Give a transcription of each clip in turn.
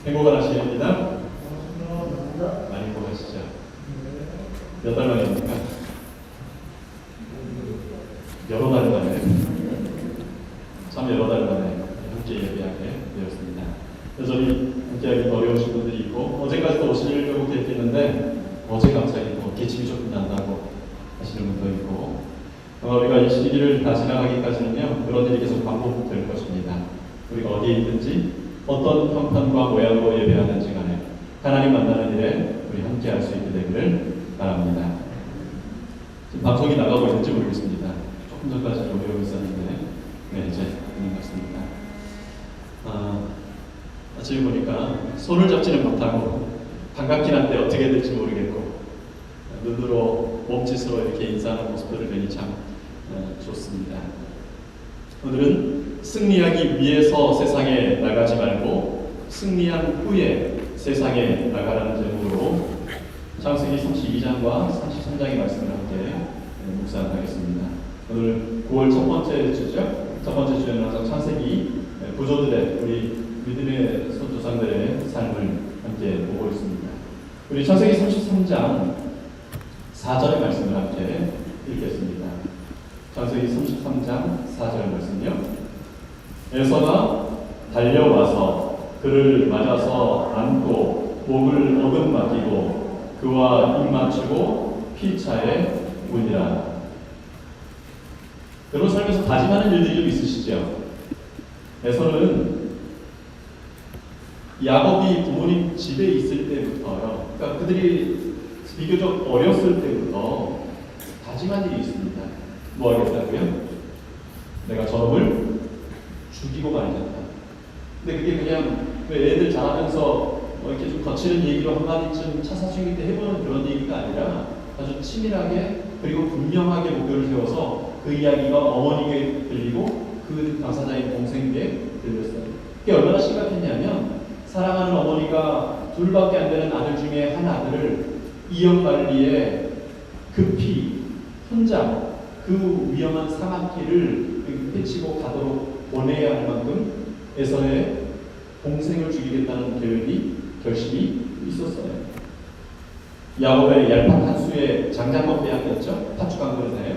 행복한 아침입니다. 많이 행복하시죠? 몇 달 만입니까? 여러 달 만에, 참 여러 달 만에 함께 예배하게 되었습니다. 여전히 함께하기 어려우신 분들이 있고, 어제까지도 오실 경우도 있겠는데 어제 갑자기 또 기침이 조금 난다고 하시는 분도 있고, 우리가 이 시기를 다 지나가기까지는요, 그런 일이 계속 반복될 것입니다. 우리가 어디에 있든지 어떤 형편과 모양으로 예배하는지 간에 하나님 만나는 일에 우리 함께 할 수 있게 되기를 바랍니다. 지금 방송이 나가고 있는지 모르겠습니다. 조금 전까지 오디오가 있었는데 네, 이제 있는 것 같습니다. 아침에 보니까 손을 잡지는 못하고 반갑긴 한데 어떻게 될지 모르겠고 눈으로 몸짓으로 이렇게 인사하는 모습들을 보니 참 좋습니다. 오늘은 승리하기 위해서 세상에 나가지 말고 승리한 후에 세상에 나가라는 제목으로 창세기 32장과 33장의 말씀을 함께 묵상하겠습니다. 오늘 9월 첫 번째 주죠. 첫 번째 주에는 항상 창세기 구조들의 우리 믿음의 선조상들의 삶을 함께 보고 있습니다. 우리 창세기 33장 4절의 말씀을 함께 읽겠습니다. 창세기 33장 4절 말씀이요. 에서가 달려와서 그를 맞아서 안고 목을 어긋맞기고 그와 입 맞추고 피차에 우니라. 여러분 삶에서 다짐하는 일들이 좀 있으시죠? 에서는 야곱이 부모님 집에 있을 때부터요, 그러니까 그들이 비교적 어렸을 때부터 다짐한 일이 있습니다. 뭐 하겠다고요? 내가 저놈을 죽이고 말겠다. 근데 그게 그냥 애들 자라면서 이렇게 좀 거치는 얘기로 한마디쯤 차사중일 때 해보는 그런 얘기가 아니라 아주 치밀하게 그리고 분명하게 목표를 세워서 그 이야기가 어머니에게 들리고 그 당사자인 동생에게 들렸어요. 그게 얼마나 심각했냐면 사랑하는 어머니가 둘밖에 안 되는 아들 중에 한 아들을 이역만리에 급히 혼자 그 위험한 사막길을 헤치고 가도록 보내야 할 만큼 에서의 동생을 죽이겠다는 계획이 결심이 있었어요. 야곱의 얄팍 한 수의 장자권 빼앗겼죠. 파축한 그릇에.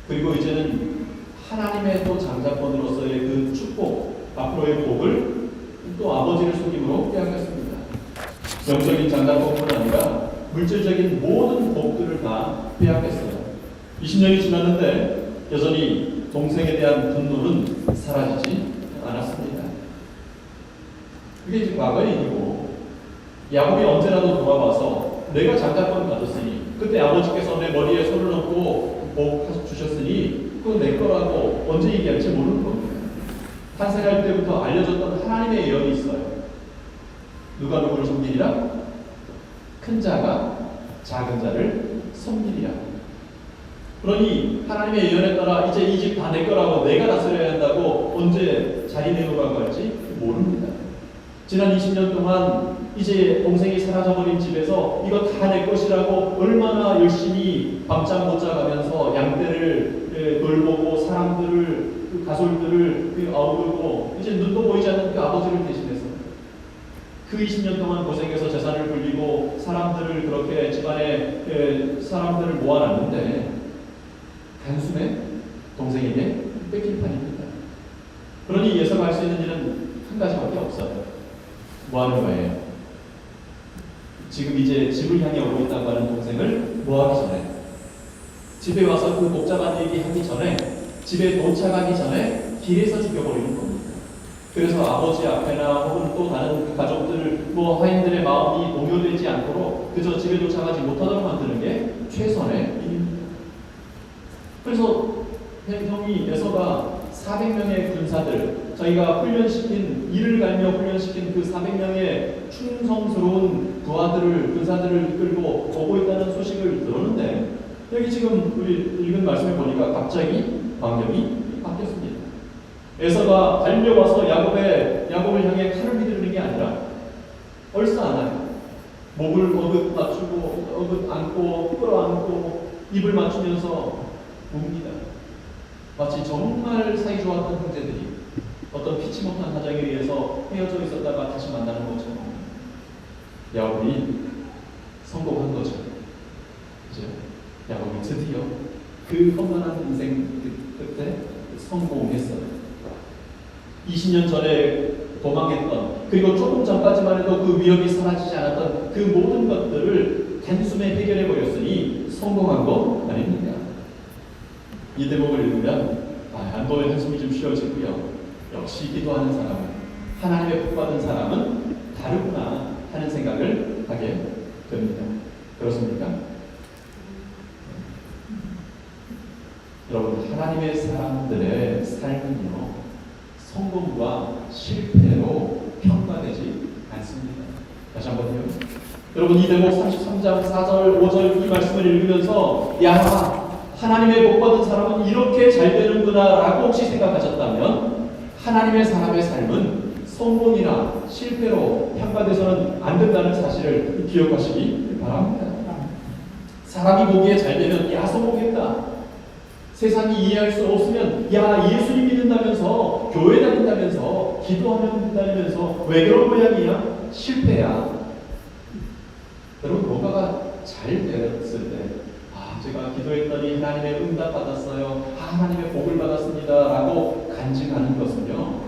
그리고 이제는 하나님의 또 장자권으로서의 그 축복, 앞으로의 복을 또 아버지를 속임으로 빼앗겼습니다. 영적인 장자권뿐 아니라 물질적인 모든 복들을 다 빼앗겼어요. 20년이 지났는데 여전히 동생에 대한 분노는 사라지지 않았습니다. 그게 이제 과거의 일이고, 야곱이 언제라도 돌아와서 내가 장자권 가졌으니, 그때 아버지께서 내 머리에 손을 얹고 복 주셨으니 그건 내 거라고 언제 얘기할지 모르는 겁니다. 탄생할 때부터 알려졌던 하나님의 예언이 있어요. 누가 누구를 섬기리라? 큰 자가 작은 자를 섬기리라. 그러니 하나님의 예언에 따라 이제 이 집 다 내 거라고 내가 다스려야 한다고 언제 자리 내놓으라고 할지 모릅니다. 지난 20년 동안 이제 동생이 사라져버린 집에서 이거 다 내 것이라고 얼마나 열심히 밤잠 못 자가면서 양떼를 돌보고 사람들을 그 가솔들을 아우르고 이제 눈도 보이지 않는 그 아버지를 대신해서 그 20년 동안 고생해서 재산을 불리고 사람들을 그렇게 집안에 사람들을 모아놨는데 단숨에 동생에게 뺏길 판입니다. 그러니 예상할 수 있는 일은 한 가지밖에 없어요. 뭐 하는 거예요? 지금 이제 집을 향해 오고 있다고 하는 동생을 뭐 하기 전에, 집에 와서 그 복잡한 얘기 하기 전에, 집에 도착하기 전에 길에서 죽여버리는 겁니다. 그래서 아버지 앞에나 혹은 또 다른 가족들, 뭐 하인들의 마음이 동요되지 않도록 그저 집에 도착하지 못하도록 만드는 게 최선의 일입니다. 그래서 형이 에서가 400명의 군사들, 자기가 훈련시킨, 이를 갈며 훈련시킨 그 400명의 충성스러운 부하들을, 군사들을 이끌고 오고 있다는 소식을 들었는데, 여기 지금 우리 읽은 말씀을 보니까 갑자기 방향이 바뀌었습니다. 에서가 달려와서 야곱을 향해 칼을 휘두르는 게 아니라 얼싸안아요. 목을 어긋 맞추고 어긋 안고 끌어안고 입을 맞추면서 웁니다. 마치 정말 사이 좋았던 형제들이 어떤 피치 못한 사정에 의해서 헤어져 있었다가 다시 만나는 것처럼 야곱이 성공한 거죠. 그죠? 야곱이 드디어 그 험난한 인생 끝에 성공했어요. 20년 전에 도망했던, 그리고 조금 전까지만 해도 그 위협이 사라지지 않았던 그 모든 것들을 단숨에 해결해 버렸으니 성공한 거 아닙니까? 이 대목을 읽으면 안도의 한숨이 좀 쉬어지고요. 역시 기도하는 사람은, 하나님의 복받은 사람은 다르구나 하는 생각을 하게 됩니다. 그렇습니까? 여러분, 하나님의 사람들의 삶은요, 성공과 실패로 평가되지 않습니다. 다시 한번요. 여러분, 이 대목 33장 4절 5절 이 말씀을 읽으면서 야, 하나님의 복받은 사람은 이렇게 잘 되는구나 라고 혹시 생각하셨다면 하나님의 사람의 삶은 성공이나 실패로 평가돼서는 안 된다는 사실을 기억하시기 바랍니다. 사람이 보기에 잘 되면 야, 성공했다. 세상이 이해할 수 없으면 야, 예수님 믿는다면서, 교회 다닌다면서, 기도하면 된다면서 왜 그런 모양이야? 실패야. 여러분, 뭔가가 잘 되었을 때 제가 기도했더니 하나님의 응답 받았어요, 하나님의 복을 받았습니다 라고 간증하는 것은요,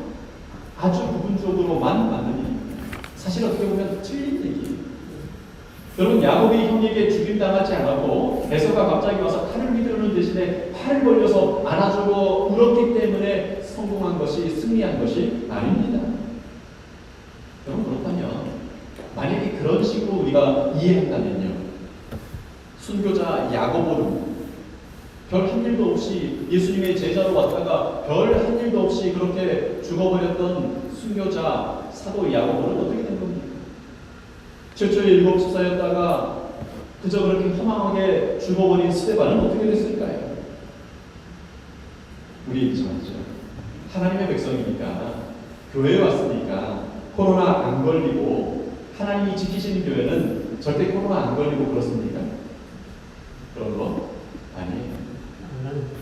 아주 부분적으로만 맞는 일입니다. 사실 어떻게 보면 틀린 얘기예요. 여러분, 야곱이 형에게 죽임당하지 않았고 에서가 갑자기 와서 칼을 휘두르는 대신에 팔을 벌려서 안아주고 울었기 때문에 성공한 것이, 승리한 것이 아닙니다. 여러분, 그렇다면 만약에 그런 식으로 우리가 이해한다면요, 순교자 야고보는 별 한 일도 없이 예수님의 제자로 왔다가 별 한 일도 없이 그렇게 죽어버렸던 순교자 사도 야고보는 어떻게 된 겁니까? 최초의 일곱 집사였다가 그저 그렇게 허망하게 죽어버린 스데반은 어떻게 됐을까요? 우리 말이죠. 하나님의 백성이니까, 교회에 왔으니까 코로나 안 걸리고, 하나님이 지키시는 교회는 절대 코로나 안 걸리고 그렇습니까? 그런 거 아니에요.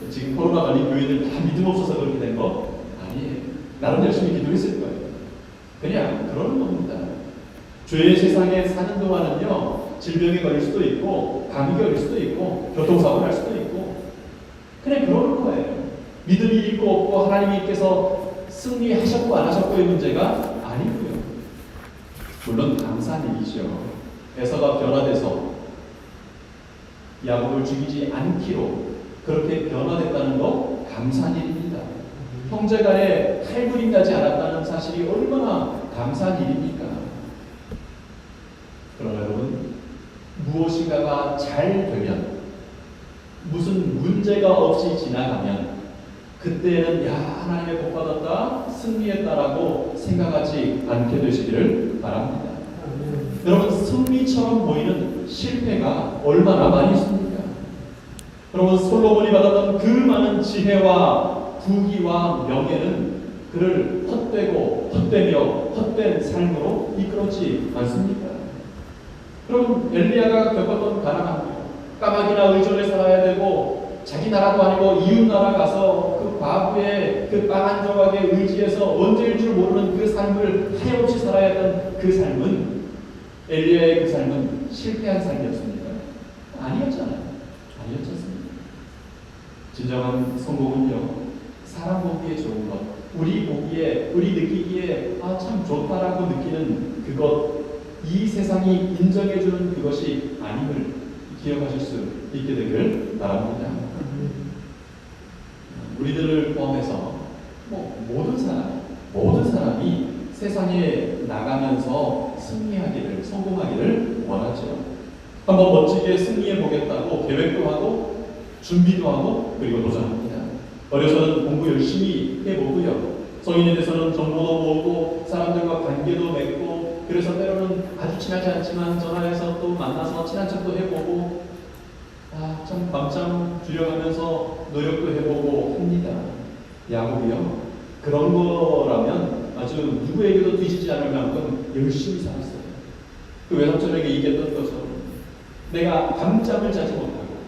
지금 코로나 걸린 교회들 다 믿음 없어서 그렇게 된 거 아니에요. 나름 열심히 기도했을 거예요. 그냥 그러는 겁니다. 죄의 세상에 사는 동안은요, 질병에 걸릴 수도 있고, 감기 걸릴 수도 있고, 교통사고 날 수도 있고, 그냥 그러는 거예요. 믿음이 있고 없고, 하나님께서 승리하셨고 안 하셨고의 문제가 아니고요. 물론 감사한 일이죠. 에서가 변화돼서 야곱을 죽이지 않기로 그렇게 변화됐다는 거 감사한 일입니다. 형제간에 칼부림 나지 않았다는 사실이 얼마나 감사한 일입니까? 그러나 여러분, 무엇인가가 잘 되면, 무슨 문제가 없이 지나가면 그때는 야, 하나님의 복 받았다, 승리했다라고 생각하지 않게 되시기를 바랍니다. 여러분, 승리처럼 보이는 실패가 얼마나 많이 있습니까? 여러분, 솔로몬이 받았던 그 많은 지혜와 부귀와 명예는 그를 헛되고 헛되며 헛된 삶으로 이끌었지 않습니까? 여러분, 엘리야가 겪었던 가난함이요, 까마귀나 의존에 살아야 되고, 자기 나라도 아니고 이웃 나라 가서 그 과부의 그 빵 한 조각에 의지해서 언제일 줄 모르는 그 삶을 하염없이 살아야 했던 그 삶은, 엘리야의 그 삶은 실패한 삶이었습니까? 아니었잖아요. 아니었지 않습니까? 진정한 성공은요, 사람 보기에 좋은 것, 우리 보기에, 우리 느끼기에 참 좋다라고 느끼는 그것, 이 세상이 인정해주는 그것이 아님을 기억하실 수 있게 되기를 바랍니다. 우리들을 포함해서 모든 사람이 세상에 나가면서 승리하기를, 성공하기를 원하죠. 한번 멋지게 승리해 보겠다고 계획도 하고 준비도 하고 그리고 도전합니다. 어려서는 공부 열심히 해보고요, 성인이 돼서는 정보도 모으고 사람들과 관계도 맺고, 그래서 때로는 아주 친하지 않지만 전화해서 또 만나서 친한 척도 해보고, 참 밤잠 줄여가면서 노력도 해보고 합니다. 야곱이요, 그런 거라면 아주 누구에게도 뒤지지 않을 만큼 열심히 살았어요. 그 외삼촌에게 얘기했던 것처럼 내가 밤잠을 자지 못하고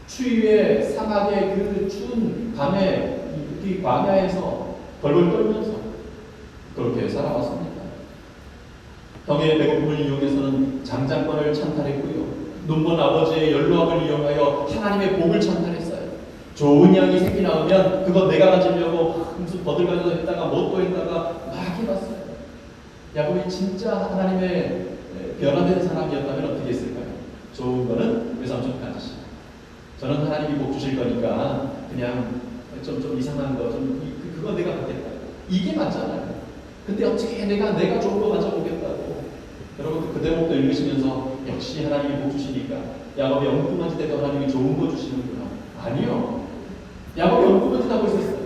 추위에 사막의 그 추운 밤에 이 광야에서 벌벌 떨면서 그렇게 살아왔습니다. 형의 배고픔을 이용해서는 장자권을 찬탈했고요. 눈먼 아버지의 연로함을 이용하여 하나님의 복을 찬탈했어요. 좋은 양이 새끼 나오면 그거 내가 가지려고 무슨 버들가지도 했다가 뭣도 했다가 막 해봤어요. 야곱이 진짜 하나님의 변화된 사람이었다면 어떻게 했을까요? 좋은 거는 외삼촌 가지시. 저는 하나님이 복 주실 거니까 그냥 좀 이상한 거 그거 내가 받겠다. 이게 맞잖아요. 근데 어떻게 내가 좋은 거 가져보겠다고. 여러분 그 대목도 읽으시면서 역시 하나님이 복 주시니까 야곱이 엉뚱한 짓 해도 하나님이 좋은 거 주시는구나. 아니요. 야곱이 엉뚱한 짓 하고 있었어요.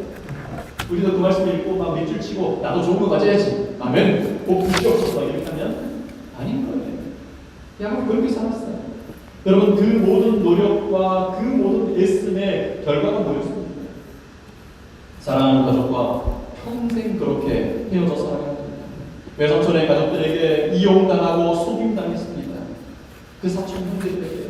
우리도 그 말씀 읽고 막 밑줄 치고 나도 좋은 거 가져야지. 아멘. 복 주시옵소서 이렇게 하면 아닌 거예요. 야곱이 그렇게 살았어요. 여러분 그 모든 노력과 그 모든 애씀의 결과가 뭐였습니까? 사랑하는 가족과 평생 그렇게 헤어져 살아가야 됩니다. 외삼촌의 가족들에게 이용당하고 속임당했습니다. 그 사촌 형제들에게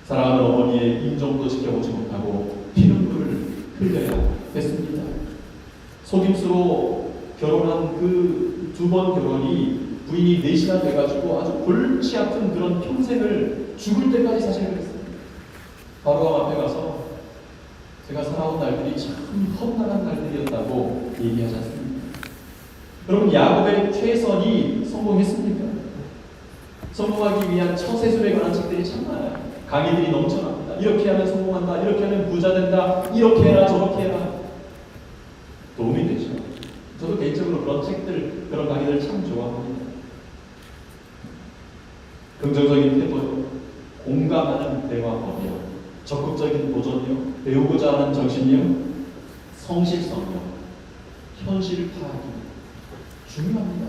사랑하는 어머니의 인정도 지켜보지 못하고 피눈물을 흘려야 했습니다. 속임수로 결혼한 그 두 번 결혼이 부인이 4시나 돼가지고 아주 골치 아픈 그런 평생을 죽을 때까지 사실 그랬습니다. 바로가 앞에 가서 제가 살아온 날들이 참 험난한 날들이었다고 얘기하지 않습니까? 여러분 야곱의 최선이 성공했습니까? 성공하기 위한 처세술에 관한 책들이 참 많아요. 강의들이 넘쳐납니다. 이렇게 하면 성공한다. 이렇게 하면 부자 된다. 이렇게 해라 저렇게 해라. 도움이 되죠. 저도 개인적으로 그런 책들, 그런 강의들 참 좋아합니다. 긍정적인 태도요, 공감하는 대화법이요, 적극적인 도전이요, 배우고자 하는 정신이요, 성실성이요, 현실 파악이 중요합니다.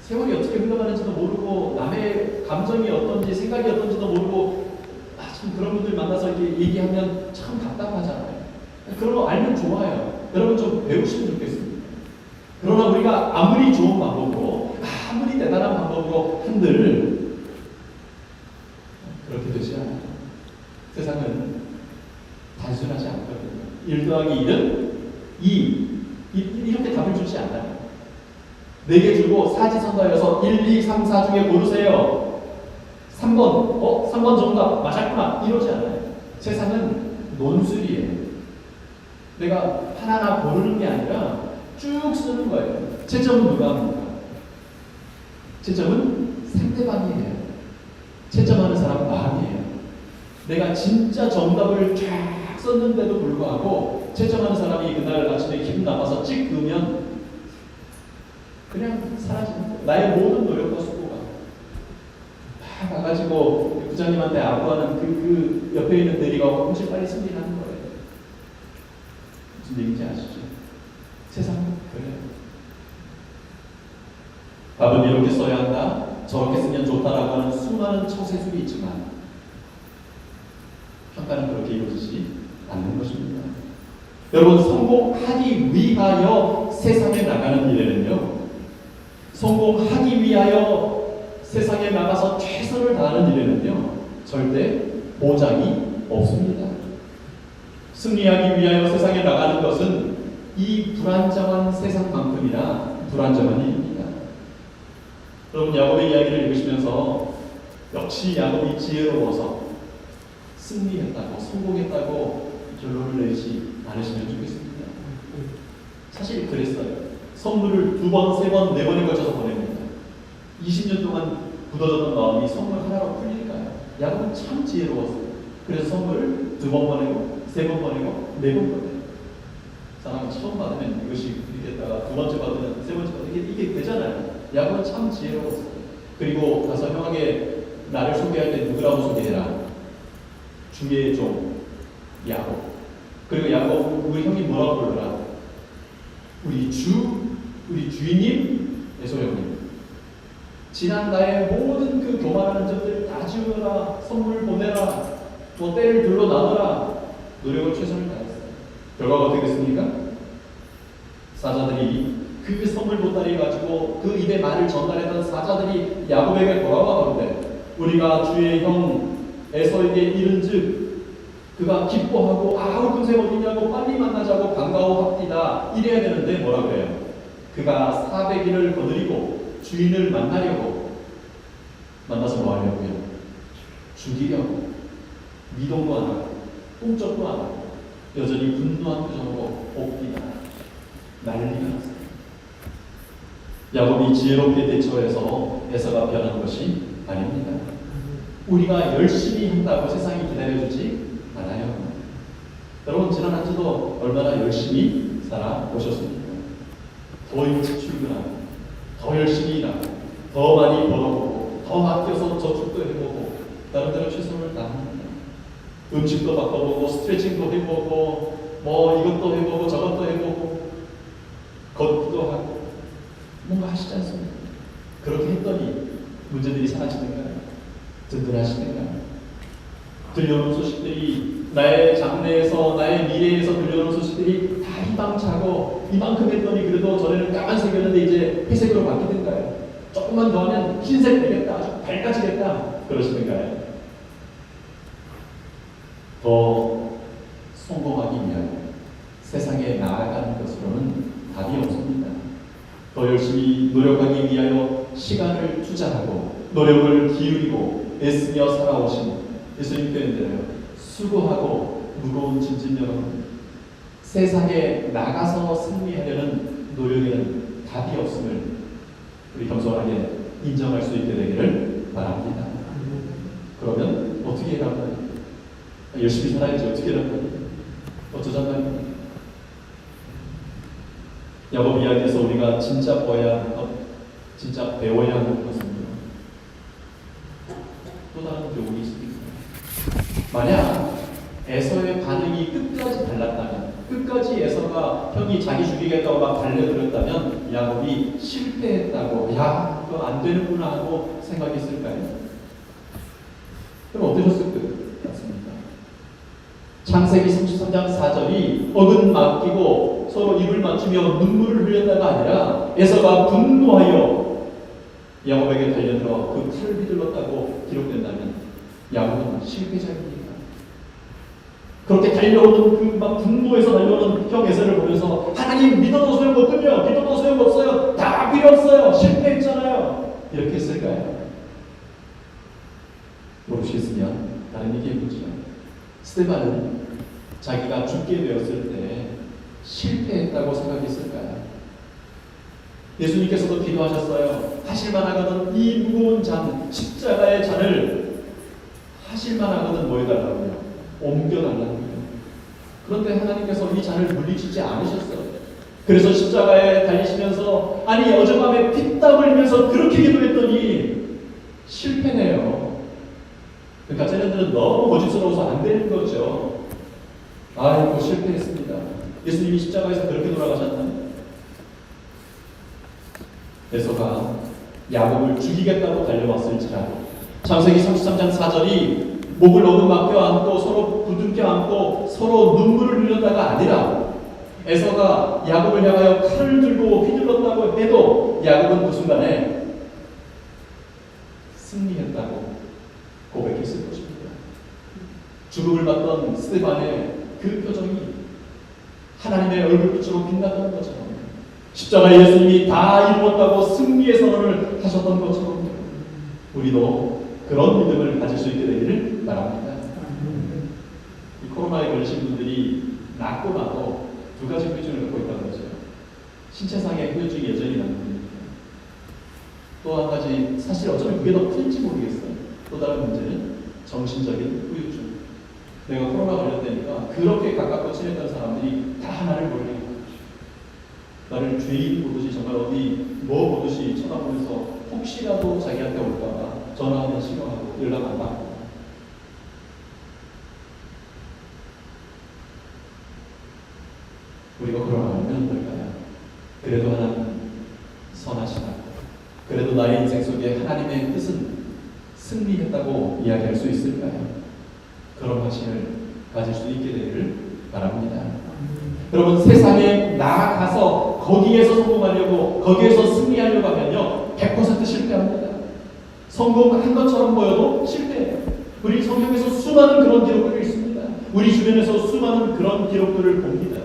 세월이 어떻게 흘러가는지도 모르고 남의 감정이 어떤지 생각이 어떤지도 모르고 참 그런 분들 만나서 이렇게 얘기하면 참 답답하잖아요. 그런 거 알면 좋아요. 여러분 좀 배우시면 좋겠습니다. 그러나 우리가 아무리 좋은 방법으로 아무리 대단한 방법으로 한들 그렇게 되지 않아요. 세상은 단순하지 않거든요. 1 더하기 1은 2 이렇게 답을 주지 않아요. 4개 주고 사지선다여서 1, 2, 3, 4 중에 고르세요. 3번 3번 정답 맞았구나 이러지 않아요. 세상은 논술이에요. 내가 하나하나 고르는 게 아니라 쭉 쓰는 거예요. 채점은 누가 합니까? 채점은 상대방이에요. 채점하는 사람 마음이에요. 내가 진짜 정답을 쫙 썼는데도 불구하고 채점하는 사람이 그날 아침에 기분 나빠서 찍 그으면 그냥 사라지는 거예요. 나의 모든 노력과 수고가 다 가가지고 부장님한테 아부하는 그 옆에 있는 대리가 훨씬 빨리 승진하는 거예요. 무슨 얘기인지 아시죠? 세상은 그래요. 답은 이렇게 써야 한다, 저렇게 쓰면 좋다라고 하는 수많은 처세술이 있지만 평가는 그렇게 이루어지지 않는 것입니다. 여러분 성공하기 위하여 세상에 나가는 일에는요, 성공하기 위하여 세상에 나가서 최선을 다하는 일에는요 절대 보장이 없습니다. 승리하기 위하여 세상에 나가는 것은 이 불안정한 세상만큼이나 불안정한 일입니다. 여러분 야곱의 이야기를 읽으시면서 역시 야곱이 지혜로워서 승리했다고 성공했다고 결론을 내지 않으시면 좋겠습니다. 사실 그랬어요. 선물을 2번, 3번, 4번에 걸쳐서 보냅니다. 20년 동안 굳어졌던 마음이 선물 하나로 풀릴까요? 야곱은 참 지혜로웠어요. 그래서 선물을 2번 보내고 3번 보내고 4번 보내고 사람은 처음 받으면 이것이 이렇게 했다가 2번째 받으면 3번째 받으면 이게 되잖아요. 야곱은 참 지혜로웠어요. 그리고 가서 형에게 나를 소개할 때 누구라고 소개해라. 주의 종 야곱. 그리고 야곱 우리 형님 뭐라고 불러라. 우리 주인님 에서형님. 지난 나의 모든 그 교만하는 점들 다 지우라. 선물 보내라. 또 때를 둘러 놔둬라. 노력을 최선을 다했어요. 결과가 어떻게 됐습니까? 사자들이 그 선물 보따리 가지고 그 입에 말을 전달했던 사자들이 야곱에게 돌아와 가는데 우리가 주의 형 에서에게 이른즉 그가 기뻐하고 아우 금세 어디냐고 빨리 만나자고 반가워합디다 이래야 되는데 뭐라 그래요? 그가 400일을 거느리고 주인을 만나려고 만나서 뭐 하려고요? 죽이려고 미동도 안 하고 꼼짝도 안 하고 여전히 분노한 표정으로 옵니다. 난리가 났어요. 야곱이 지혜롭게 대처해서 에서가 변한 것이 아닙니다. 우리가 열심히 한다고 세상이 기다려주지 않아요. 여러분 지난 한 주도 얼마나 열심히 살아오셨습니까? 더 일찍 출근하고 더 열심히 일하고 더 많이 벌어보고 더 아껴서 저축도 해보고 나름대로 최선을 다합니다. 음식도 바꿔보고 스트레칭도 해보고 뭐 이것도 해보고 저것도 해보고 걷기도 하고 뭔가 하시지 않습니까? 그렇게 했더니 문제들이 사라지는가요? 든든하시는가요? 들려오는 소식들이 나의 장래에서 나의 미래에서 들려오는 소식들이 다 희망차고 이만큼 했더니 그래도 전에는 까만색이었는데 이제 회색으로 바뀌는가요? 조금만 더 하면 흰색 되겠다, 아주 밝아지겠다 그러시는가요? 더 성공하기 위하여 세상에 나아가는 것으로는 답이 없습니다. 더 열심히 노력하기 위하여 시간을 투자하고 노력을 기울이고 애쓰며 살아오신 예수님 표현대로 수고하고 무거운 짐진 여러분, 세상에 나가서 승리하려는 노력에는 답이 없음을 우리 겸손하게 인정할 수 있게 되기를 바랍니다. 그러면 어떻게 해야 할까요? 열심히 살아야지 어떻게 해야 할까요? 어쩌자면 야곱 이야기에서 우리가 진짜 배워야 하는 것, 진짜 배워야 하는 것은 또 다른 교훈이 있습니다. 만약 에서의 반응이 끝까지 달랐다면, 끝까지 에서가 형이 자기 죽이겠다고 막 달려들었다면 야곱이 실패했다고, 야 그거 안 되는구나 하고 생각했을까요? 그럼 어떠셨을 것 같습니까? 창세기 33장 4절이 억은 맡기고 서로 입을 맞추며 눈물을 흘렸다가 아니라 에서가 분노하여 야곱에게 달려들어 그 칼을 휘둘렀다고 기록된다면 야곱은 실패자입니다. 그렇게 달려오는 그 막 분노에서 달려오는 형 에서를 보면서 하나님 믿어도 소용없군요. 믿어도 소용없어요. 다 필요 없어요. 실패했잖아요. 이렇게 했을까요? 모르시겠으면 다른 얘기 해보죠. 스데반은 자기가 죽게 되었을 때 실패했다고 생각했을까요? 예수님께서도 기도하셨어요. 하실만 하거든 이 무거운 잔, 십자가의 잔을 하실만 하거든 뭐 해달라고요? 옮겨달라고요. 그런데 하나님께서 이 잔을 물리치지 않으셨어요. 그래서 십자가에 달리시면서 아니 어젯밤에 피땀 흘리면서 그렇게 기도했더니 실패네요. 그러니까 쟤네들은 너무 거짓스러워서 안 되는 거죠. 아이고 실패했습니다. 예수님이 십자가에서 그렇게 돌아가셨나요? 에서가 야곱을 죽이겠다고 달려왔을지라도 창세기 33장 4절이 목을 얻어맞겨 안고 서로 부둥켜 안고 서로 눈물을 흘렸다가 아니라 에서가 야곱을 향하여 칼을 들고 휘둘렀다고 해도 야곱은 그 순간에 승리했다고 고백했을 것입니다. 죽음을 받던 스데반의 그 표정이 하나님의 얼굴빛으로 빛났던 것처럼 십자가에 예수님이 다 이루었다고 승리의 선언을 하셨던 것처럼 우리도 그런 믿음을 가질 수 있게 되기를 바랍니다. 이 코로나에 걸리신 분들이 낫고 나도 두 가지 후유증을 갖고 있다는 거죠. 신체상의 후유증이 여전히 남는 겁니다. 또 한 가지 사실 어쩌면 그게 더 큰지 모르겠어요. 또 다른 문제는 정신적인 후유증. 내가 코로나 걸렸다니까 그렇게 가깝고 친했던 사람들이 다 하나를 모르게 하는 거죠. 나를 죄인 보듯이 정말 어디 뭐 보듯이 쳐다보면서 혹시라도 자기한테 올까봐 전화하면 싫어하고 연락 안 받고. 우리가 그러면 어떨까요? 그래도 하나님은 선하시다. 그래도 나의 인생 속에 하나님의 뜻은 승리했다고 이야기할 수 있을까요? 그런 확신을 가질 수 있게 되기를 바랍니다. 여러분 세상에 나아가서 거기에서 성공하려고 거기에서 승리하려고 하면요 100% 실패합니다. 성공한 것처럼 보여도 실패해요. 우리 성경에서 수많은 그런 기록들이 있습니다. 우리 주변에서 수많은 그런 기록들을 봅니다.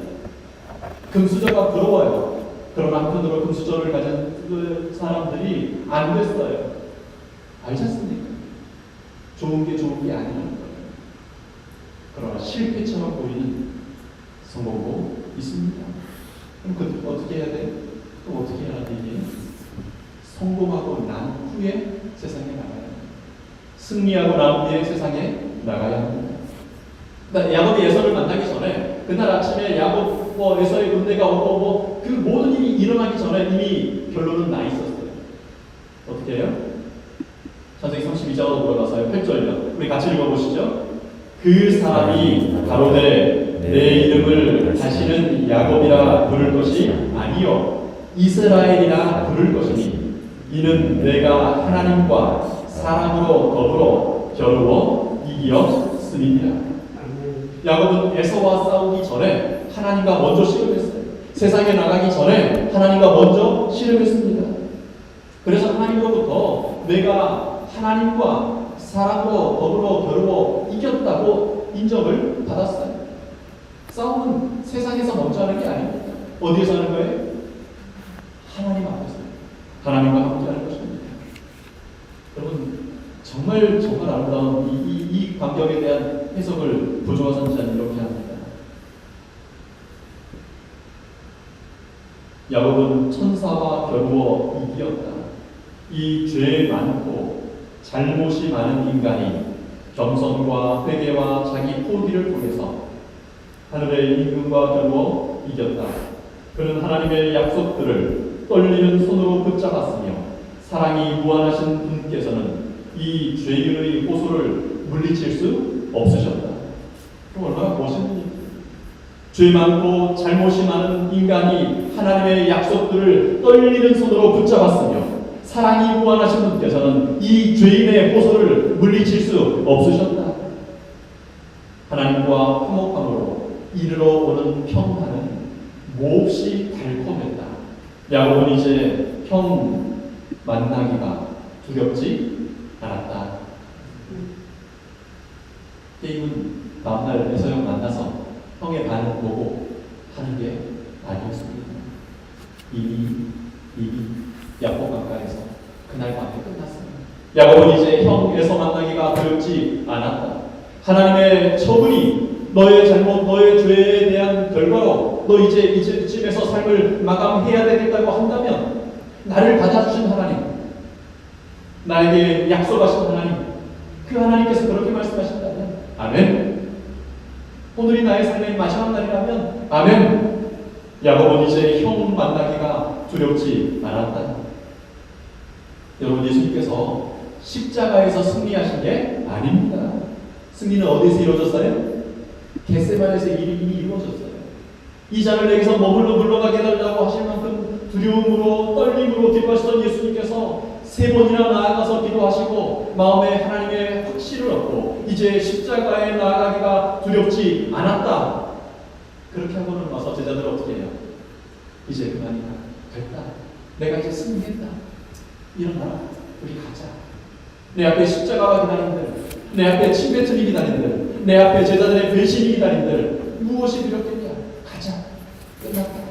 금수저가 부러워요. 그런 한편으로 금수저를 가진 그 사람들이 안 됐어요. 알지 않습니까? 좋은 게 아니라는 거예요. 그러나 실패처럼 보이는 성공도 있습니다. 그럼 그 어떻게 해야 돼? 또 어떻게 해야 되니? 성공하고 난 후에 세상에 나가야 합니다. 승리하고 난 후에 세상에 나가야 합니다. 그러니까 야곱이 에서를 만나기 전에 그날 아침에 야곱 에서의 군대가 오고 그 모든 일이 일어나기 전에 이미 결론은 나 있었어요. 어떻게 해요? 창세기 32장으로 돌아가서요. 8절이요. 우리 같이 읽어보시죠. 그 사람이 가로되 내 이름을 다시는 야곱이라 부를 것이 아니요 이스라엘이라 부를 것이니 이는 내가 하나님과 사람으로 더불어 겨루어 이기었음이니라. 야곱은 에서와 싸우기 전에 하나님과 먼저 씨름했어요. 세상에 나가기 전에 하나님과 먼저 씨름했습니다. 그래서 하나님으로부터 내가 하나님과 사람으로 더불어 겨루어 이겼다고 인정을 받았어요. 싸움은 세상에서 먼저 하는 게 아닙니다. 어디에서 하는 거예요? 하나님 앞에서. 하나님과 함께 하는 것입니다. 여러분 정말 아름다운 이 감격에 대한 해석을 부조화 선지자는 이렇게 합니다. 야곱은 천사와 겨루어 이기었다. 이 죄 많고 잘못이 많은 인간이 겸손과 회개와 자기 포기를 통해서 하늘의 임금과 겨루어 이겼다. 그는 하나님의 약속들을 떨리는 손으로 붙잡았으며 사랑이 무한하신 분께서는 이 죄인의 호소를 물리칠 수 없으셨다. 그럼 얼마나 멋있는 일이에요. 죄 많고 잘못이 많은 인간이 하나님의 약속들을 떨리는 손으로 붙잡았으며 사랑이 무한하신 분께서는 이 죄인의 호소를 물리칠 수 없으셨다. 하나님과 화목함으로 이르러 오는 평화는 몹시 달콤했다. 야곱은 이제 형 만나기가 두렵지 않았다. 게임은 다음날 에서형 만나서 형의 반응 보고 하는 게 아니었습니다. 이미 야곱 강가에서 그날 밤에 끝났습니다. 야곱은 이제 형 에서 만나기가 두렵지 않았다. 하나님의 처분이 너의 잘못, 너의 죄에 대한 결과로 너 이제쯤에서 삶을 마감해야 되겠다고 한다면 나를 받아주신 하나님, 나에게 약속하신 하나님, 그 하나님께서 그렇게 말씀하신다면 아멘. 오늘이 나의 삶의 마지막 날이라면 아멘. 야곱은 이제 형 만나기가 두렵지 않았다. 여러분 예수님께서 십자가에서 승리하신 게 아닙니다. 승리는 어디서 이루어졌어요? 겟세마네에서 이미 이루어졌어요. 이 잔을 내게서 머물러 물러가게 해달라고 하실 만큼 두려움으로 떨림으로 기도하시던 예수님께서 3번이나 나아가서 기도하시고 마음에 하나님의 확신을 얻고 이제 십자가에 나아가기가 두렵지 않았다. 그렇게 하고는 와서 제자들 어떻게 해요? 이제 그만이다. 됐다. 내가 이제 승리했다. 일어나라. 우리 가자. 내 앞에 십자가가 기다린들, 내 앞에 침뱉음이 기다린들, 내 앞에 제자들의 배신이 기다린들 무엇이 두렵겠냐? 가자. 끝났다.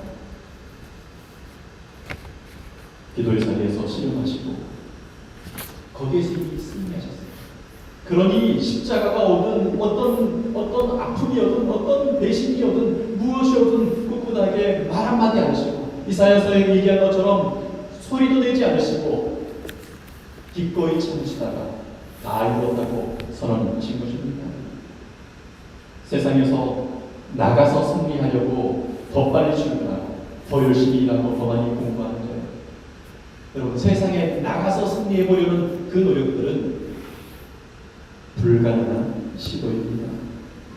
기도의 자리에서 씨름하시고 거기에서 이미 승리하셨어요. 그러니 십자가가 오든 어떤 아픔이 오든 어떤 배신이 오든 무엇이 오든 꿋꿋하게 말 한마디 안 하시고 이사야서에 얘기한 것처럼 소리도 내지 않으시고 기꺼이 참으시다가 다 이루었다고 선언하신 것입니다. 세상에서 나가서 승리하려고 더 빨리 출근하고 더 열심히 일하고 더 많이 공부하는 거예요. 여러분 세상에 나가서 승리해보려는 그 노력들은 불가능한 시도입니다.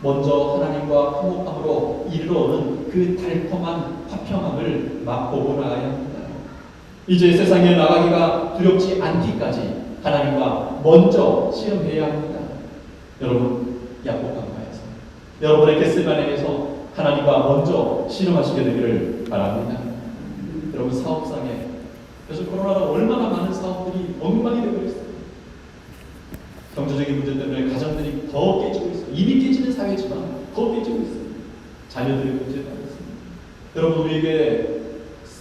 먼저 하나님과 화목함으로 이르러오는 그 달콤한 화평함을 맛보고 나가야 합니다. 이제 세상에 나가기가 두렵지 않기까지 하나님과 먼저 씨름해야 합니다. 여러분 야곱 강가에서 여러분의 겟세마네에서 하나님과 먼저 씨름하시게 되기를 바랍니다. 여러분 사업상에 그래서 코로나로 얼마나 많은 사업들이 엉망이 되고 있어요. 경제적인 문제 때문에 가정들이 더 깨지고 있어요. 이미 깨지는 사회지만 더 깨지고 있어요. 자녀들의 문제가 있습니다. 여러분 우리에게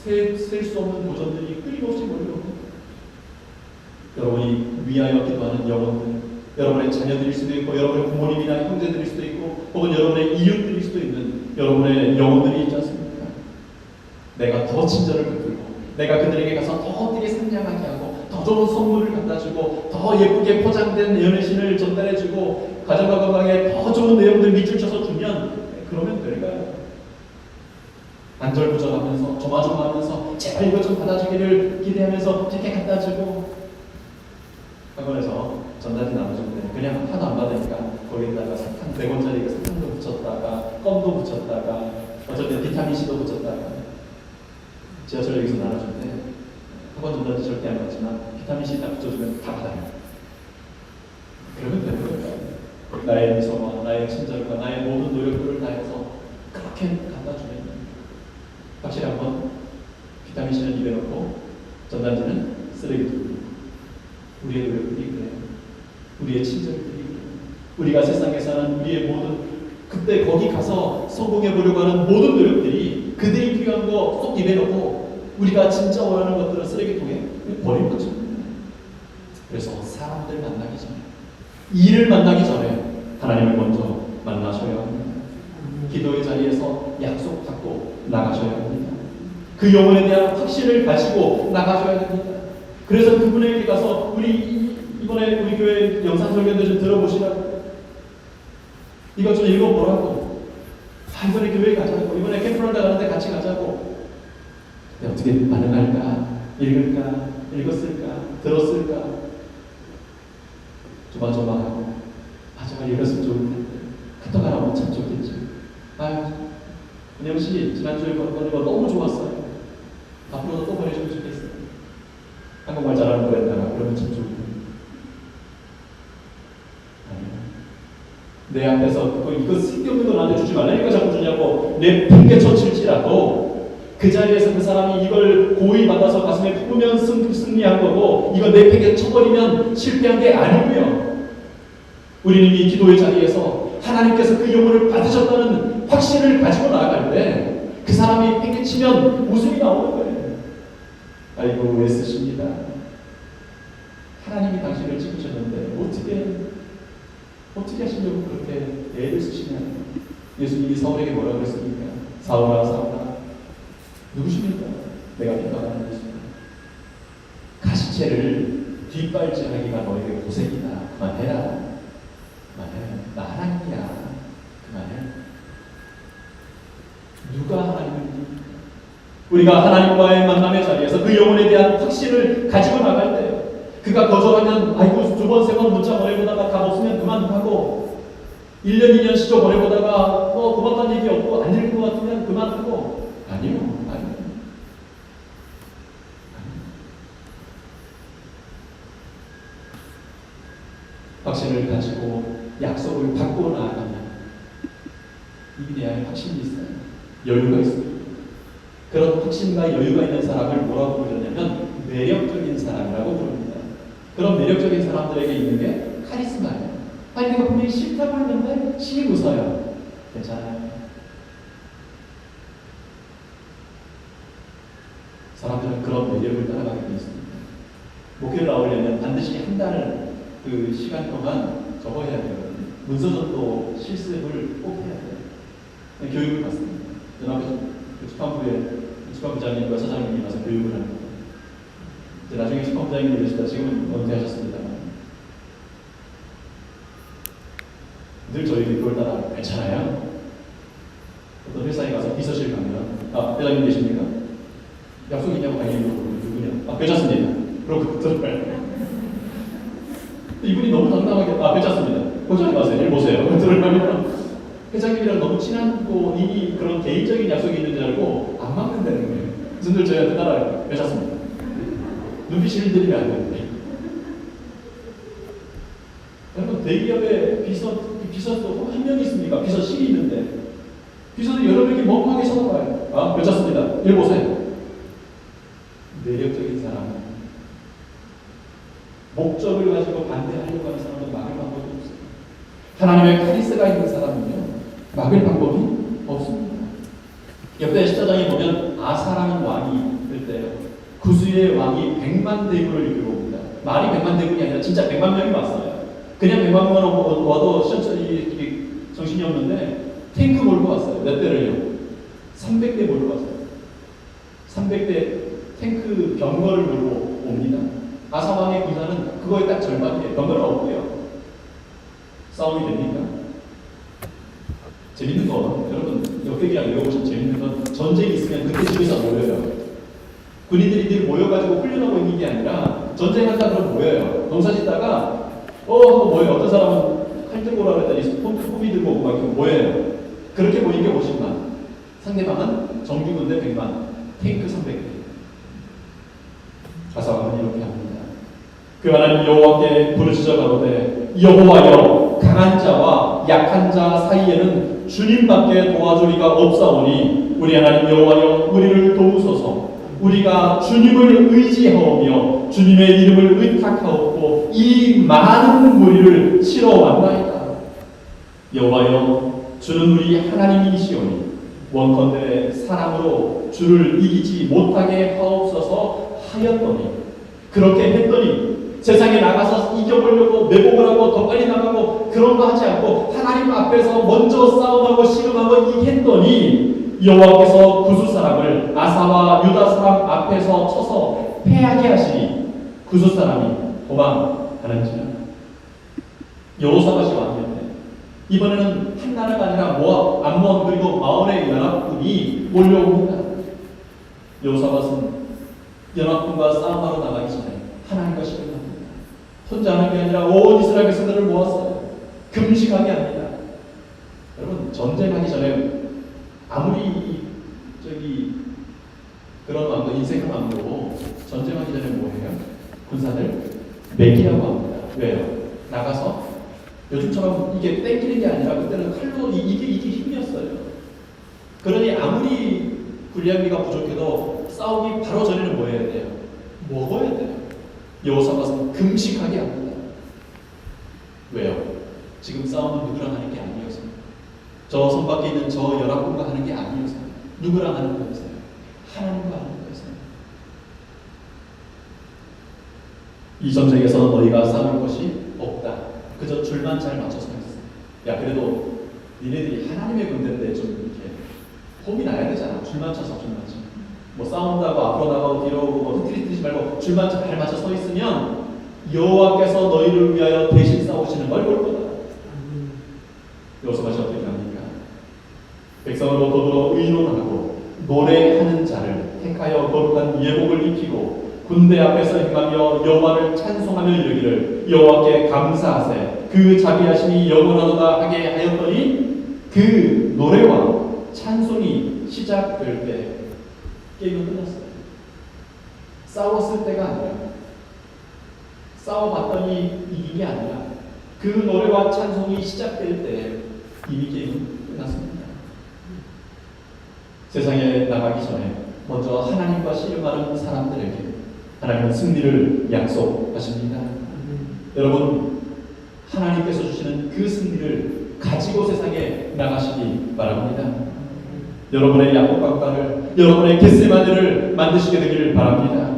셀 수 없는 도전들이 끊임없이 몰려옵니다. 여러분이 위하여 기도하는 영혼들, 여러분의 자녀들일 수도 있고, 여러분의 부모님이나 형제들일 수도 있고, 혹은 여러분의 이웃들일 수도 있는 여러분의 영혼들이 있지 않습니까? 내가 더 친절을 베풀고, 내가 그들에게 가서 더 되게 상냥하게 하고, 더 좋은 선물을 갖다 주고, 더 예쁘게 포장된 연애신을 전달해 주고, 가정과 건강에 더 좋은 내용들 밑줄 쳐서 주면 그러면 될까요? 안절부절하면서 조마조마하면서 제발 이것 좀 받아주기를 기대하면서 이렇게 갖다 주고, 학원에서 전단지 나눠줄 때 그냥 하나도 안 받으니까 거기다가 사탕 100원짜리 사탕도 붙였다가 껌도 붙였다가 어쩔 때 비타민C도 붙였다가 지하철역에서 나눠줄 때 학원 전단지 절대 안 받지만 비타민C 딱 붙여주면 다 받아요. 그러면 되는 거예요. 나의 미소와 나의 친절과 나의 모든 노력들을 다해서 그렇게 갖다 주면 확실히 한번 비타민C는 입에 넣고 전단지는 쓰레기통에. 우리의 노력들이 그래요. 우리의 친절들이 그래요. 우리가 세상에 사는 우리의 모든, 그때 거기 가서 성공해 보려고 하는 모든 노력들이 그들이 필요한 거 쏙 입에 넣고 우리가 진짜 원하는 것들은 쓰레기통에 버린 거죠. 그래서 사람들 만나기 전에, 일을 만나기 전에 하나님을 먼저 만나셔야 합니다. 기도의 자리에서 약속 받고 나가셔야 합니다. 그 영혼에 대한 확신을 가지고 나가셔야 됩니다. 그래서 그분에게 가서 우리 이번에 우리 교회 영상 설교도 좀 들어보시라고, 이것 좀 읽어보라고, 이번에 교회 가자고, 이번에 캠프를 나가는데 같이 가자고. 어떻게 반응할까? 읽을까? 읽었을까? 들었을까? 조마조마하고 제가 읽었으면 좋을 텐데 카톡 하나 오면 참 좋겠지. 은영씨 지난주에 보는 거 너무 좋았어요. 앞으로도 또 보내주면 좋겠어요. 한국말 잘하는 거였다가 그러면 참 좋을 텐데. 내 앞에서 이거 쓸데없는 거 나한테 주지 말라니까 자꾸 주냐고 내 핑계쳐 칠지라도 그 자리에서 그 사람이 이걸 고의 받아서 가슴에 품으면 승리한 거고, 이거 내 핑계 쳐버리면 실패한 게 아니고요. 우리는 이 기도의 자리에서 하나님께서 그 영혼을 받으셨다는 확신을 가지고 나아갈 때 그 사람이 팽개치면 웃음이 나오는 거예요. 아이고 애쓰십니다. 하나님이 당신을 찍으셨는데 어떻게 하시려고 그렇게 애를 쓰시냐. 예수님이 사울에게 뭐라고 그랬습니까? 사울아 사울아 누구십니까? 내가 평가하는 예수님. 가시채를 뒷발질하기가 너에게 고생이다. 그만해라. 나 하나님이야. 그만해. 누가 하나님입니까? 우리가 하나님과의 만남의 자리에서 그 영혼에 대한 확신을 가지고 나갈 때, 그가 거절하면 아이고 두 번 세 번 문자 보내보다가 답 없으면 그만하고, 1년 2년 시조 보내보다가 고맙다는 얘기 없고 안 읽을 것 같으면 그만하고. 아니요. 확신을 가지고 약속을 받고 나아가면 이에 대한 확신이 있어요. 여유가 있습니다. 그런 확신과 여유가 있는 사람을 뭐라고 부르냐면 매력적인 사람이라고 부릅니다. 그런 매력적인 사람들에게 있는 게 카리스마예요. 내가 분명히 싫다고 했는데 씩 웃어요. 괜찮아요. 사람들은 그런 매력을 따라가게 되어 있습니다. 목회를 나오려면 반드시 한 달 그 시간 동안 저거 해야 돼요. 문서전도 실습을 꼭 해야 돼요. 교육을 받습니다. 앞에서 축판부장님과 사장님이 와서 교육을 합니다. 나중에 축판부장님이 되시다 지금은 은퇴하셨습니다만 늘 저희들이 그걸 따라 괜찮아요. 어떤 회사에 가서 비서실 가면 회장님 계십니까? 약속 있냐고 당연히 물어보고 누구냐? 괜찮습니다. 그러고 들어가요. 이분이 너무 당당하게 괜찮습니다. 걱정하지 마세요. 일 보세요. 들어가면 회장님이랑 너무 친하고 이미 그런 개인적인 약속이 있는 줄 알고 안 막는다는 거예요. 그래서 저희한테 따라요. 괜찮습니다. 눈빛을 들이면 안 되는데. 여러분 대기업에 비서도 한 명 있습니까? 비서실이 있는데 비서도 여러 명이 멍하게 쳐다봐요. 괜찮습니다. 일 보세요. 매력적인 사람은 목적을 가지고 반대하려고 하는 사람은 막을 방법이 없어요. 하나님의 카리스가 있는 사람은요 막을 방법이 없습니다. 역대 14장에 보면 아사라는 왕이 때요. 구스의 왕이 100만 대군을 이끌고 옵니다. 말이 100만 대군이 아니라 진짜 100만 명이 왔어요. 그냥 100만 명은 와도 정신이 없는데 탱크 몰고 왔어요. 몇 대를요? 300대 몰고 왔어요. 300대 탱크 병거를 몰고 옵니다. 아사왕의 군사는 그거의 딱 절반이에요. 병거는 없고요. 싸움이 됩니까? 재밌는 건 여러분 역대기랑 외워보시면 재밌는 건 전쟁이 있으면 그때 집에서 모여요. 군인들이 늘 모여가지고 훈련하고 있는 게 아니라 전쟁한다 그러면 모여요. 농사 짓다가 하고 모여요. 어떤 사람은 칼 들고 오라 그랬더니 폼이 들고 오고 막 이렇게 모여요. 그렇게 모인 게 50만. 상대방은 정규군대 100만. 탱크 300대. 아사왕은 이렇게 합니다. 그 하나님 여호와께 부르짖어 가로되 여호와여 강한 자와 약한 자 사이에는 주님밖에 도와줄 리가 없사오니 우리 하나님 여호와여 우리를 도우소서. 우리가 주님을 의지하오며 주님의 이름을 의탁하옵고 이 많은 무리를 치러 왔나이다. 여호와여 주는 우리 하나님이시오니 원컨대 사람으로 주를 이기지 못하게 하옵소서 하였더니 그렇게 했더니 세상에 나가서 이겨보려고 매복을 하고 더 빨리 나가고 그런 거 하지 않고 하나님 앞에서 먼저 싸움하고 씨름하고 이겼더니 여호와께서 구스 사람을 아사와 유다 사람 앞에서 쳐서 패하게 하시니 구스 사람이 도망하는지라. 여호사밧이 왕이었네. 이번에는 한 나라가 아니라 모압, 암몬 그리고 마온의 연합군이 몰려옵니다. 여호사밧은 연합군과 싸움하러 나가기 전에 하나님과 씨름합니다. 혼자 하는 게 아니라 온 이스라엘 백성들을 모았어요. 금식하게 합니다. 여러분 전쟁하기 전에 아무리 그런 왕도 인생의 왕도 전쟁하기 전에 뭐해요? 군사들 매기라고 합니다. 왜요? 나가서 요즘처럼 이게 땡기는 게 아니라 그때는 칼로 이게 힘이었어요. 그러니 아무리 군량미가 부족해도 싸우기 바로 전에는 뭐 해야 돼요? 먹어야 돼요. 여호사밧은 금식하게 합니다. 왜요? 지금 싸움은 누구랑 하는 게 아니어서, 저 손밖에 있는 저 연합군과 하는 게 아니어서, 누구랑 하는 거였어요? 하나님과 하는 거였어요. 이 전쟁에서 너희가 싸울 것이 없다. 그저 줄만 잘 맞춰서 했어. 야 그래도 니네들이 하나님의 군대인데 좀 이렇게 폼이 나야 되잖아. 줄만 쳐서 줄만 쳐. 뭐 싸운다고 앞으로 나가고 뒤로 오고 뭐 흐트리뜨지 말고 줄만 잘 맞춰 서 있으면 여호와께서 너희를 위하여 대신 싸우시는 걸 볼 거다. 여호사밧이 어떻게 합니까? 백성으로 더불어 의논하고 노래하는 자를 택하여 거룩한 예복을 입히고 군대 앞에서 행하며 여호와를 찬송하며 이르기를 여호와께 감사하세 그 자비하심이 영원하도다 하게 하였더니 그 노래와 찬송이 시작될 때 게임은 끝났어요. 싸웠을 때가 아니라 싸워봤더니 이긴 게 아니라 그 노래와 찬송이 시작될 때 이미 게임은 끝났습니다. 세상에 나가기 전에 먼저 하나님과 씨름하는 사람들에게 하나님은 승리를 약속하십니다. 여러분 하나님께서 주시는 그 승리를 가지고 세상에 나가시기 바랍니다. 여러분의 야곱강가를 여러분의 겟세마네를 만드시게 되기를 바랍니다.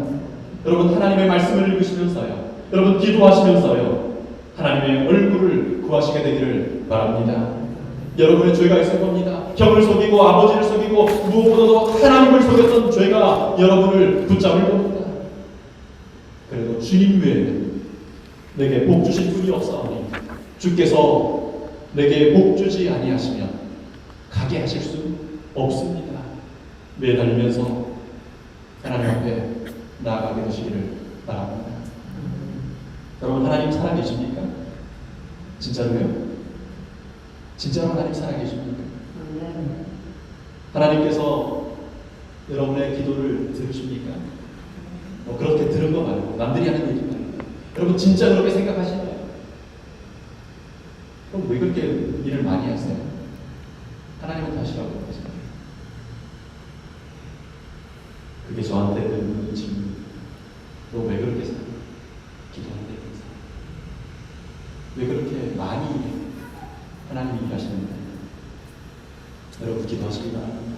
여러분 하나님의 말씀을 읽으시면서요, 여러분 기도하시면서요, 하나님의 얼굴을 구하시게 되기를 바랍니다. 여러분의 죄가 있을 겁니다. 형을 속이고 아버지를 속이고 무엇보다도 하나님을 속였던 죄가 여러분을 붙잡을 겁니다. 그래도 주님 외에는 내게 복 주실 분이 없사오니 주께서 내게 복 주지 아니하시면 가게 하실 수 없습니다. 매달리면서 하나님 앞에 나아가게 되시기를 바랍니다. 여러분 하나님 살아계십니까? 진짜로요? 진짜로 하나님 살아계십니까? 하나님께서 여러분의 기도를 들으십니까? 뭐 그렇게 들은 거 말고 남들이 하는 얘기 말고 여러분 진짜 그렇게 생각하시나요? 그럼 왜 그렇게 일을 많이 하세요? 하나님은 다시라고 하세요. 그게 저한테 는 질문. 너 왜 그렇게 살아? 기도하는데 왜 그렇게 많이 하나님이 일하시는데? 여러분 기도하시기 바랍니다.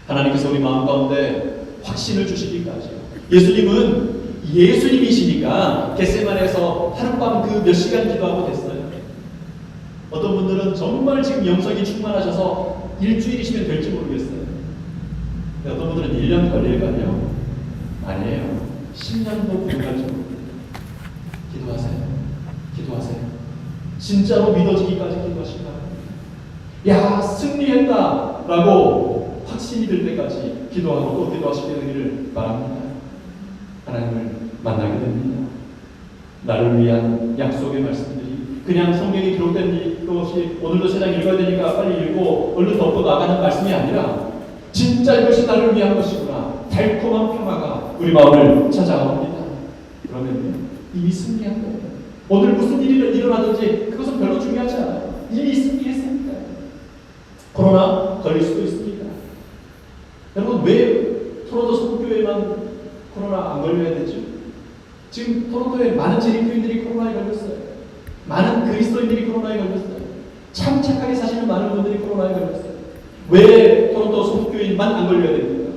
하나님께서 우리 마음 가운데 확신을 주시기까지. 예수님은 예수님이시니까 겟세마네에서 하룻밤 그 몇 시간 기도하고 됐어요. 어떤 분들은 정말 지금 영성이 충만하셔서 일주일이시면 될지 모르겠어요. 어떤 분들은 1년 걸릴까요? 아니에요. 10년도 부족할지 모릅니다. 기도하세요. 기도하세요. 진짜로 믿어지기까지 기도하시기 바랍니다. 야, 승리했다 라고 확신이 들 때까지 기도하고 또 기도하시게 되기를 바랍니다. 하나님을 만나게 됩니다. 나를 위한 약속의 말씀들이 그냥 성경에 기록된 것이 오늘도 세상 읽어야 되니까 빨리 읽고 얼른 덮고 나가는 말씀이 아니라 진짜 이것이 나를 위한 것이구나. 달콤한 평화가 우리 마음을 찾아옵니다. 그러면 이미 승리한 거예요. 오늘 무슨 일이 일어나든지 그것은 별로 중요하지 않아요. 이미 승리했으니까. 코로나 걸릴 수도 있습니다. 여러분, 왜 토론토 성교회만 코로나 안 걸려야 되죠? 지금 토론토에 많은 재림교인들이 코로나에 걸렸어요. 많은 그리스도인들이 코로나에 걸렸어요. 참 착하게 사시는 많은 분들이 코로나에 걸렸어요. 왜 토론토 성교인만 안 걸려야 됩니까?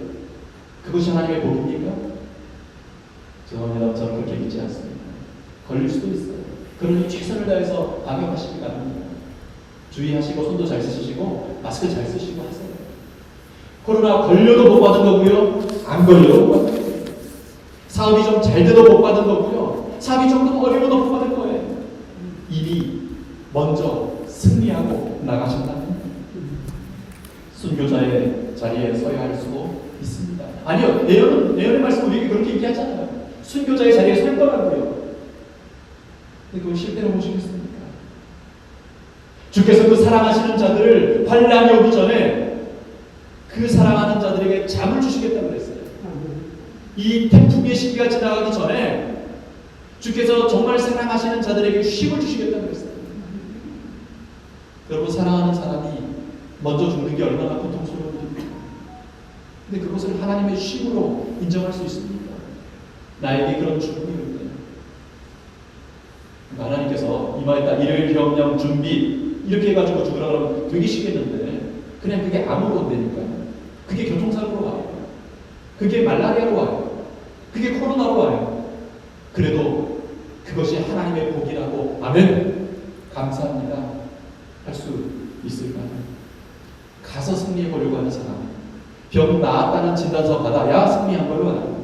그것이 하나님의 복입니까? 죄송합니다. 저는 그렇게 믿지 않습니다. 걸릴 수도 있어요. 그러니 최선을 다해서 방역하시기 바랍니다. 주의하시고 손도 잘 쓰시고 마스크 잘 쓰시고 하세요. 코로나 걸려도 못 받은 거고요. 안 걸려도 못 받은 거예요. 사업이 좀 잘 돼도 못 받은 거고요. 사업이 조금 어려워도 못 받을 거예요. 이미 먼저 승리하고 나가셨다는 순교자의 자리에 서야 할 수도 있습니다. 아니요. 예언의 말씀 우리에게 그렇게 얘기하잖아요. 순교자의 자리에 설 거라고요. 근데 그걸 실제로 보시겠습니까? 주께서 그 사랑하시는 자들을 환난이 오기 전에 그 사랑하는 자들에게 잠을 주시겠다고 그랬어요. 이 태풍의 시기가 지나가기 전에 주께서 정말 사랑하시는 자들에게 쉼을 주시겠다고 그랬어요. 여러분, 사랑하는 사람이 먼저 죽는 게 얼마나 고통스러운 일입니까? 근데 그것을 하나님의 쉼으로 인정할 수 있습니까? 나에게 그런 죽음이 있는데 하나님께서 이마에다 일요일 경영 준비 이렇게 해가지고 죽으라 그러면 되게 쉬겠는데 그냥 그게 암으로 온다니까요. 그게 교통사고로 와요. 그게 말라리아로 와요. 그게 코로나로 와요. 그래도 그것이 하나님의 복이라고 아멘 감사합니다 할 수 있을까요? 가서 승리해 보려고 하는 사람, 병 나았다는 진단서 받아야 승리한 걸로 알아요.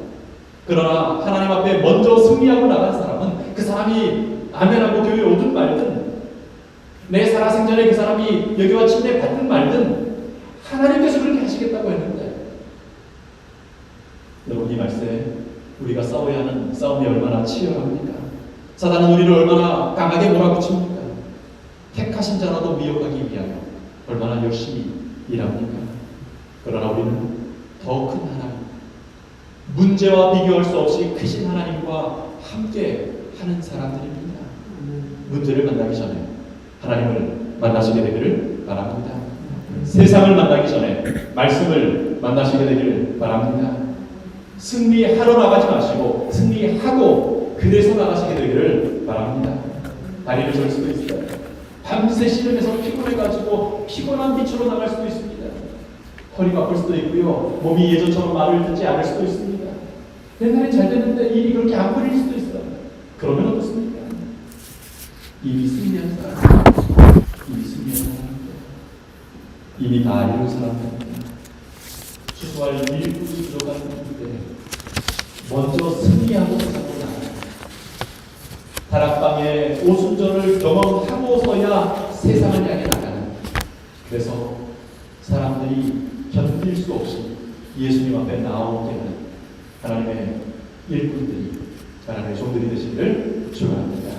그러나 하나님 앞에 먼저 승리하고 나간 사람은 그 사람이 아멘하고 교회에 오든 말든 내 살아생전에 그 사람이 여기와 침례 받든 말든 하나님께서 그렇게 하시겠다고 했는데, 여러분, 이 말씀에 우리가 싸워야 하는 싸움이 얼마나 치열합니까? 사단은 우리를 얼마나 강하게 몰아붙입니까? 택하신 자라도 미혹하기 위하여 얼마나 열심히 일합니까? 그러나 우리는 더 큰 하나님, 문제와 비교할 수 없이 크신 하나님과 함께 하는 사람들입니다. 문제를 만나기 전에 하나님을 만나시게 되기를 바랍니다. 세상을 만나기 전에 말씀을 만나시게 되기를 바랍니다. 승리하러 나가지 마시고 승리하고 그래서 나가시게 되기를 바랍니다. 다리를 절 수도 있어요. 밤새 씨름해서 피곤해가지고 피곤한 빛으로 나갈 수도 있습니다. 허리가 아플 수도 있고요. 몸이 예전처럼 말을 듣지 않을 수도 있습니다. 옛날에 잘 됐는데 일이 그렇게 안 풀릴 수도 있어요. 그러면 어떻습니까? 이미 승리한 사람, 이미 승리한 사람입니다. 이미 다 이룬 사람입니다. 추수할 일꾼이 부족한 분인데 먼저 승리하고 사고 나가요. 다락방의 오순절을 경험하고서야 세상을 향해 나가는, 그래서 사람들이 견딜 수 없이 예수님 앞에 나오게 하는 하나님의 일꾼들이, 하나님의 종들이 되시기를 축원합니다.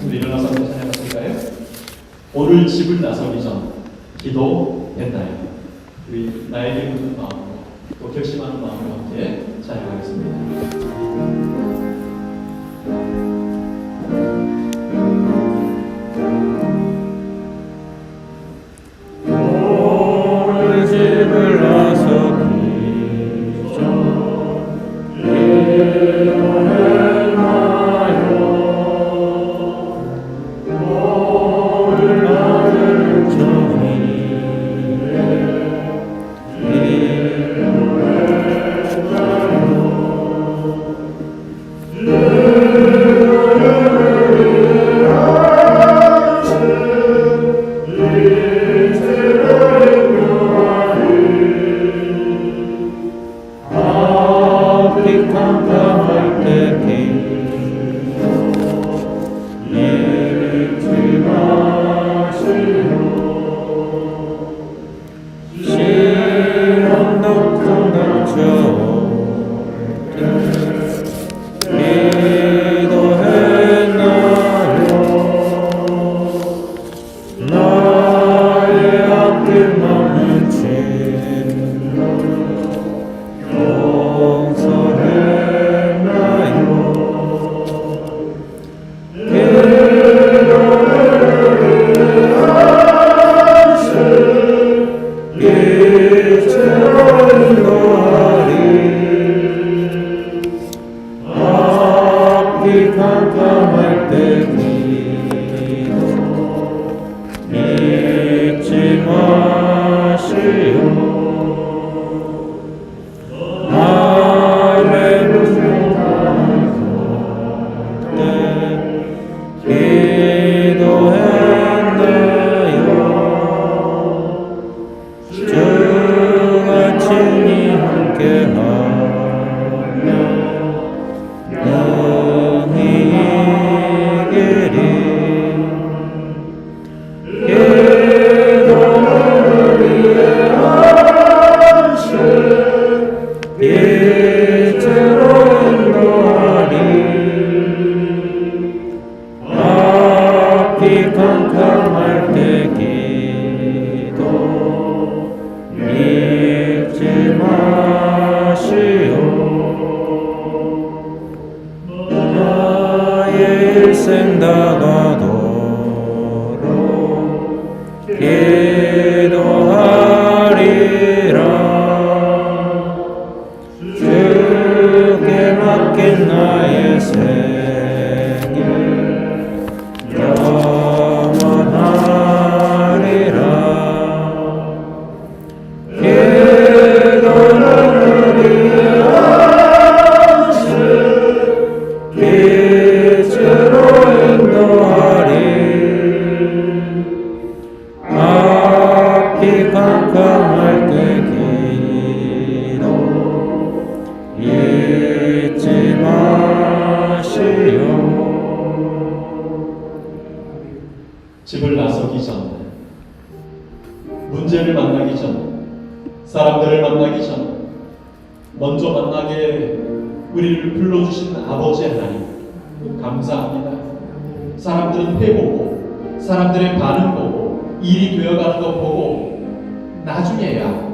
우리 일어나서 한번 찬양하실까요? 오늘 집을 나서기 전 기도했나요? 우리 나에게 묻는 마음으로 또 결심하는 마음으로 함께 찬양하겠습니다. 집을 나서기 전, 문제를 만나기 전, 사람들을 만나기 전, 먼저 만나게 우리를 불러주신 아버지 하나님, 감사합니다. 사람들은 해보고, 사람들의 반응 보고, 일이 되어가는 거 보고, 나중에야,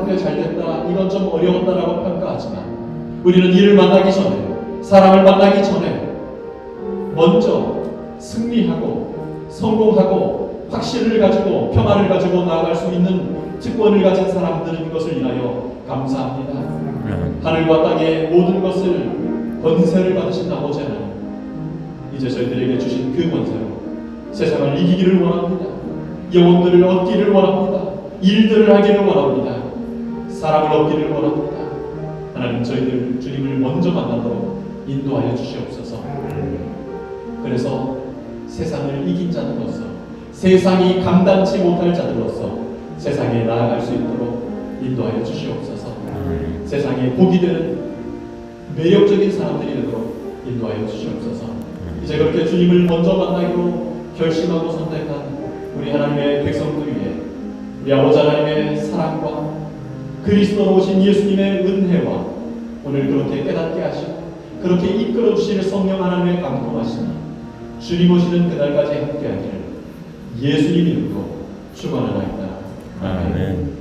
그때 잘됐다, 이건 좀 어려웠다라고 평가하지만, 우리는 이를 만나기 전에, 사람을 만나기 전에, 먼저 승리하고 성공하고 확신을 가지고 평안을 가지고 나아갈 수 있는 특권을 가진 사람들인 것을 인하여 감사합니다. 하늘과 땅의 모든 것을 권세를 받으신 아버지 하나님, 이제 저희들에게 주신 그 권세로 세상을 이기기를 원합니다. 영혼들을 얻기를 원합니다. 일들을 하기를 원합니다. 사람을 얻기를 원합니다. 하나님, 저희들 주님을 먼저 만나도록 인도하여 주시옵소서. 그래서 세상을 이긴 자들로서, 세상이 감당치 못할 자들로서 세상에 나아갈 수 있도록 인도하여 주시옵소서. 세상에 복이 되는 매력적인 사람들이 되도록 인도하여 주시옵소서. 이제 그렇게 주님을 먼저 만나기로 결심하고 선택한 우리 하나님의 백성들 위해 우리 아버지 하나님의 사랑과 그리스도로 오신 예수님의 은혜와 오늘 그렇게 깨닫게 하시고 그렇게 이끌어 주실 성령 하나님의 감동하시니 주님 오시는 그날까지 함께하기를 예수님 이름으로 축원하나이다. 아멘.